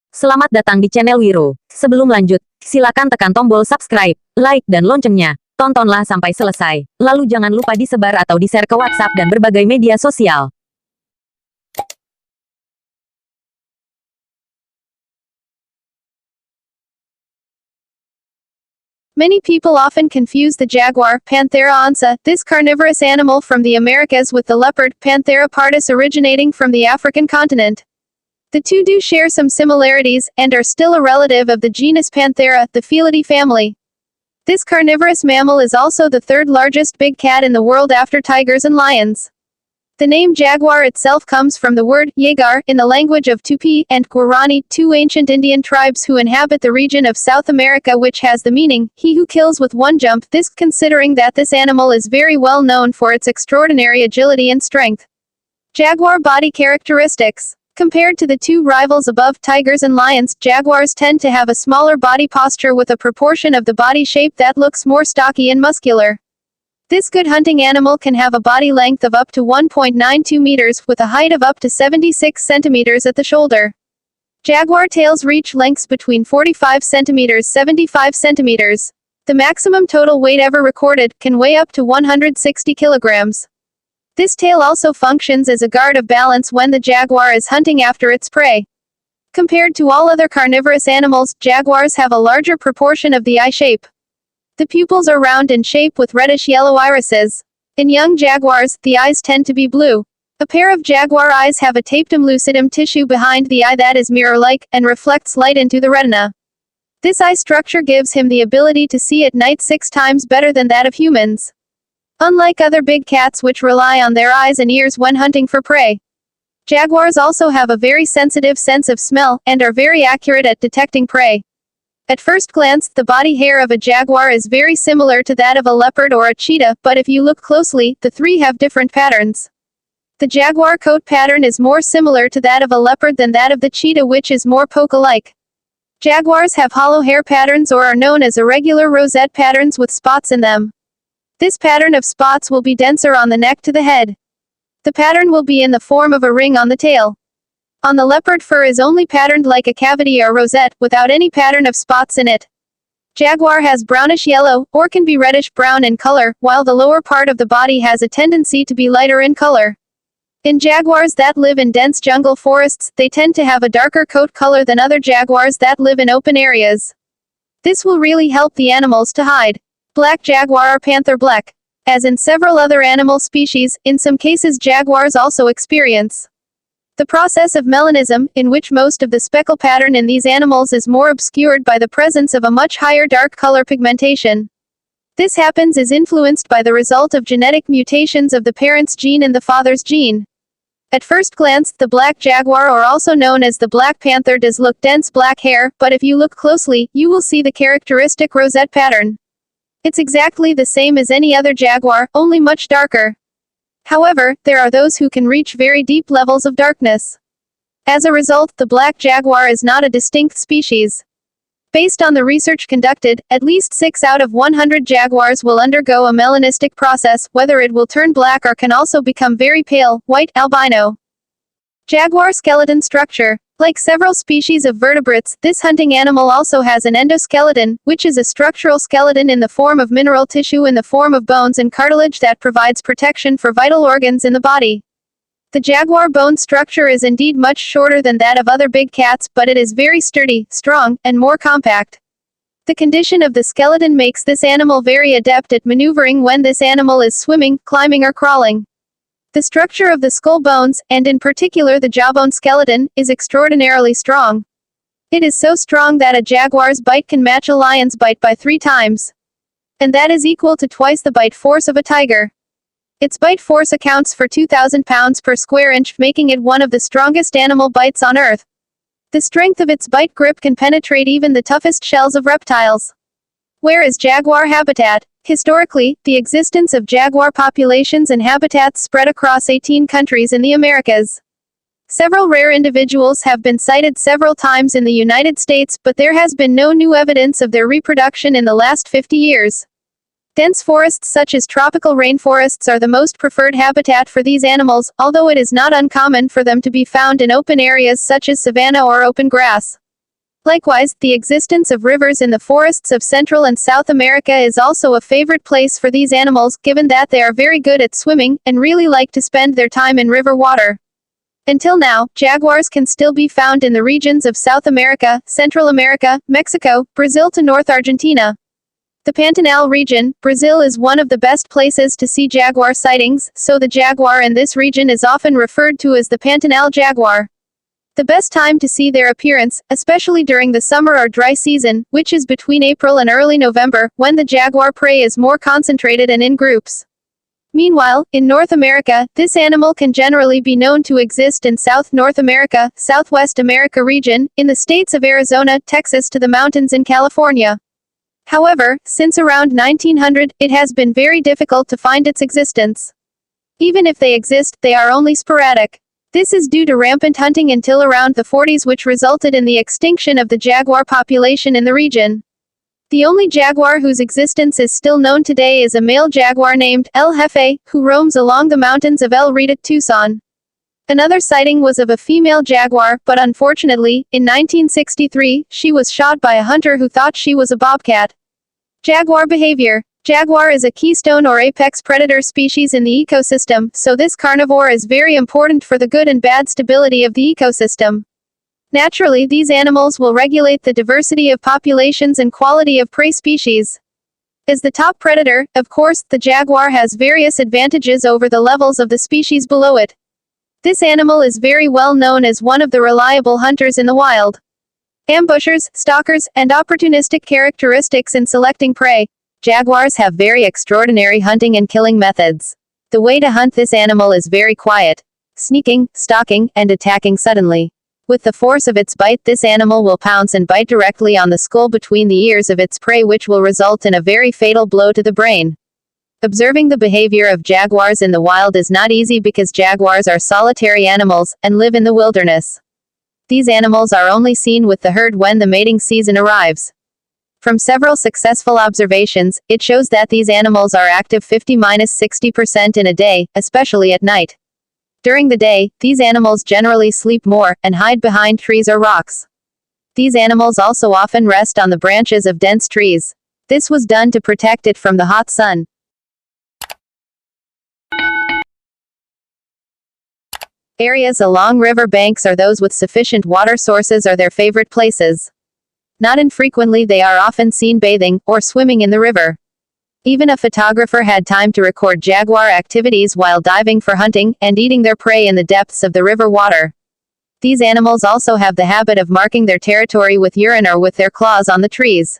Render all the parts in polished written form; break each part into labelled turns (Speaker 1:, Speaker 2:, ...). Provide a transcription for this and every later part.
Speaker 1: Selamat datang di channel Wiro. Sebelum lanjut, silakan tekan tombol subscribe, like, dan loncengnya. Tontonlah sampai selesai. Lalu jangan lupa disebar atau di-share ke WhatsApp dan berbagai media sosial.
Speaker 2: Many people often confuse the jaguar, Panthera onca, this carnivorous animal from the Americas with the leopard, Panthera pardus originating from the African continent. The two do share some similarities, and are still a relative of the genus Panthera, the Felidae family. This carnivorous mammal is also the third largest big cat in the world after tigers and lions. The name jaguar itself comes from the word Jaguar in the language of Tupi and Guarani, two ancient Indian tribes who inhabit the region of South America, which has the meaning, he who kills with one jump, this considering that this animal is very well known for its extraordinary agility and strength. Jaguar body characteristics. Compared to the two rivals above, tigers and lions, jaguars tend to have a smaller body posture with a proportion of the body shape that looks more stocky and muscular. This good hunting animal can have a body length of up to 1.92 meters, with a height of up to 76 centimeters at the shoulder. Jaguar tails reach lengths between 45 centimeters 75 centimeters. The maximum total weight ever recorded can weigh up to 160 kilograms. This tail also functions as a guard of balance when the jaguar is hunting after its prey. Compared to all other carnivorous animals, jaguars have a larger proportion of the eye shape. The pupils are round in shape with reddish-yellow irises. In young jaguars, the eyes tend to be blue. A pair of jaguar eyes have a tapetum lucidum tissue behind the eye that is mirror-like, and reflects light into the retina. This eye structure gives him the ability to see at night 6 times better than that of humans. Unlike other big cats which rely on their eyes and ears when hunting for prey. Jaguars also have a very sensitive sense of smell, and are very accurate at detecting prey. At first glance, the body hair of a jaguar is very similar to that of a leopard or a cheetah, but if you look closely, the three have different patterns. The jaguar coat pattern is more similar to that of a leopard than that of the cheetah, which is more poke-alike. Jaguars have hollow hair patterns, or are known as irregular rosette patterns with spots in them. This pattern of spots will be denser on the neck to the head. The pattern will be in the form of a ring on the tail. On the leopard, fur is only patterned like a cavity or rosette, without any pattern of spots in it. Jaguar has brownish yellow, or can be reddish brown in color, while the lower part of the body has a tendency to be lighter in color. In jaguars that live in dense jungle forests, they tend to have a darker coat color than other jaguars that live in open areas. This will really help the animals to hide. Black jaguar or panther black. As in several other animal species, in some cases jaguars also experience the process of melanism, in which most of the speckle pattern in these animals is more obscured by the presence of a much higher dark color pigmentation. This happens is influenced by the result of genetic mutations of the parent's gene and the father's gene. At first glance, the black jaguar, or also known as the black panther, does look dense black hair, but if you look closely, you will see the characteristic rosette pattern. It's exactly the same as any other jaguar, only much darker. However, there are those who can reach very deep levels of darkness. As a result, the black jaguar is not a distinct species. Based on the research conducted, at least 6 out of 100 jaguars will undergo a melanistic process, whether it will turn black or can also become very pale, white, albino. Jaguar skeleton structure. Like several species of vertebrates, this hunting animal also has an endoskeleton, which is a structural skeleton in the form of mineral tissue in the form of bones and cartilage that provides protection for vital organs in the body. The jaguar bone structure is indeed much shorter than that of other big cats, but it is very sturdy, strong, and more compact. The condition of the skeleton makes this animal very adept at maneuvering when this animal is swimming, climbing, or crawling. The structure of the skull bones, and in particular the jawbone skeleton, is extraordinarily strong. It is so strong that a jaguar's bite can match a lion's bite by 3 times. And that is equal to twice the bite force of a tiger. Its bite force accounts for 2,000 pounds per square inch, making it one of the strongest animal bites on Earth. The strength of its bite grip can penetrate even the toughest shells of reptiles. Where is jaguar habitat? Historically, the existence of jaguar populations and habitats spread across 18 countries in the Americas. Several rare individuals have been sighted several times in the United States, but there has been no new evidence of their reproduction in the last 50 years. Dense forests such as tropical rainforests are the most preferred habitat for these animals, although it is not uncommon for them to be found in open areas such as savanna or open grass. Likewise, the existence of rivers in the forests of Central and South America is also a favorite place for these animals, given that they are very good at swimming, and really like to spend their time in river water. Until now, jaguars can still be found in the regions of South America, Central America, Mexico, Brazil to North Argentina. The Pantanal region, Brazil is one of the best places to see jaguar sightings, so the jaguar in this region is often referred to as the Pantanal jaguar. The best time to see their appearance, especially during the summer or dry season, which is between April and early November, when the jaguar prey is more concentrated and in groups. Meanwhile, in North America, this animal can generally be known to exist in South North America, Southwest America region, in the states of Arizona, Texas to the mountains in California. However, since around 1900, it has been very difficult to find its existence. Even if they exist, they are only sporadic. This is due to rampant hunting until around the 40s, which resulted in the extinction of the jaguar population in the region. The only jaguar whose existence is still known today is a male jaguar named El Jefe, who roams along the mountains of El Rita, Tucson. Another sighting was of a female jaguar, but unfortunately, in 1963, she was shot by a hunter who thought she was a bobcat. Jaguar behavior. Jaguar is a keystone or apex predator species in the ecosystem, so this carnivore is very important for the good and bad stability of the ecosystem. Naturally, these animals will regulate the diversity of populations and quality of prey species. As the top predator, of course, the jaguar has various advantages over the levels of the species below it. This animal is very well known as one of the reliable hunters in the wild. Ambushers, stalkers, and opportunistic characteristics in selecting prey. Jaguars have very extraordinary hunting and killing methods. The way to hunt this animal is very quiet. Sneaking, stalking, and attacking suddenly. With the force of its bite, this animal will pounce and bite directly on the skull between the ears of its prey, which will result in a very fatal blow to the brain. Observing the behavior of jaguars in the wild is not easy because jaguars are solitary animals, and live in the wilderness. These animals are only seen with the herd when the mating season arrives. From several successful observations, it shows that these animals are active 50–60% in a day, especially at night. During the day, these animals generally sleep more, and hide behind trees or rocks. These animals also often rest on the branches of dense trees. This was done to protect it from the hot sun. Areas along river banks or those with sufficient water sources are their favorite places. Not infrequently they are often seen bathing, or swimming in the river. Even a photographer had time to record jaguar activities while diving for hunting, and eating their prey in the depths of the river water. These animals also have the habit of marking their territory with urine or with their claws on the trees.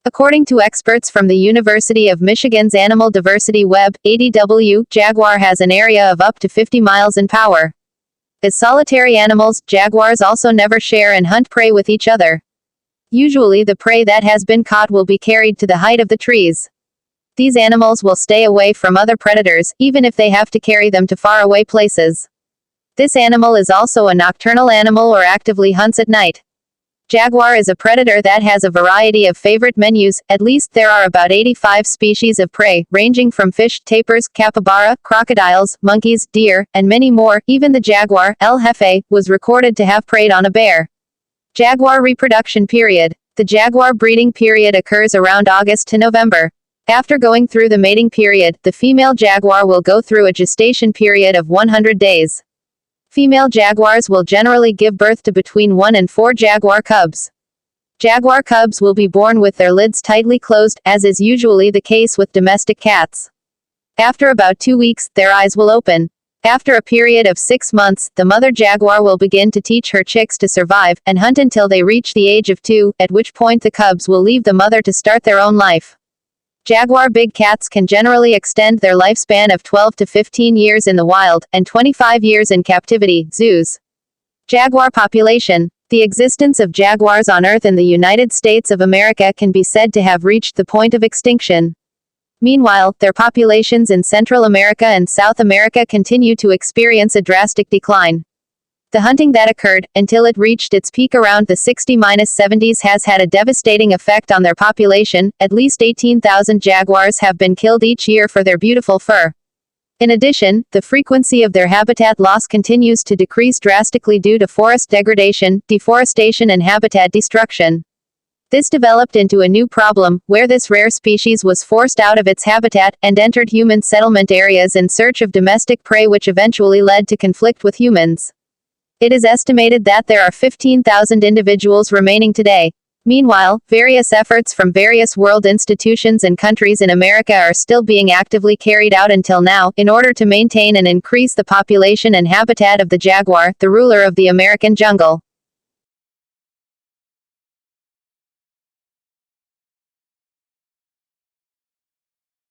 Speaker 2: According to experts from the University of Michigan's Animal Diversity Web, ADW, jaguar has an area of up to 50 miles in power. As solitary animals, jaguars also never share and hunt prey with each other. Usually the prey that has been caught will be carried to the height of the trees. These animals will stay away from other predators, even if they have to carry them to faraway places. This animal is also a nocturnal animal or actively hunts at night. Jaguar is a predator that has a variety of favorite menus. At least there are about 85 species of prey, ranging from fish, tapirs, capybara, crocodiles, monkeys, deer, and many more. Even the jaguar, El Jefe, was recorded to have preyed on a bear. Jaguar reproduction period. The jaguar breeding period occurs around August to November. After going through the mating period, the female jaguar will go through a gestation period of 100 days. Female jaguars will generally give birth to between 1 and 4 jaguar cubs. Jaguar cubs will be born with their lids tightly closed, as is usually the case with domestic cats. After about 2 weeks, their eyes will open. After a period of 6 months, the mother jaguar will begin to teach her chicks to survive, and hunt until they reach the age of 2, at which point the cubs will leave the mother to start their own life. Jaguar big cats can generally extend their lifespan of 12 to 15 years in the wild, and 25 years in captivity, zoos. Jaguar population. The existence of jaguars on Earth in the United States of America can be said to have reached the point of extinction. Meanwhile, their populations in Central America and South America continue to experience a drastic decline. The hunting that occurred, until it reached its peak around the 60–70s, has had a devastating effect on their population. At least 18,000 jaguars have been killed each year for their beautiful fur. In addition, the frequency of their habitat loss continues to decrease drastically due to forest degradation, deforestation and habitat destruction. This developed into a new problem, where this rare species was forced out of its habitat, and entered human settlement areas in search of domestic prey, which eventually led to conflict with humans. It is estimated that there are 15,000 individuals remaining today. Meanwhile, various efforts from various world institutions and countries in America are still being actively carried out until now, in order to maintain and increase the population and habitat of the jaguar, the ruler of the American jungle.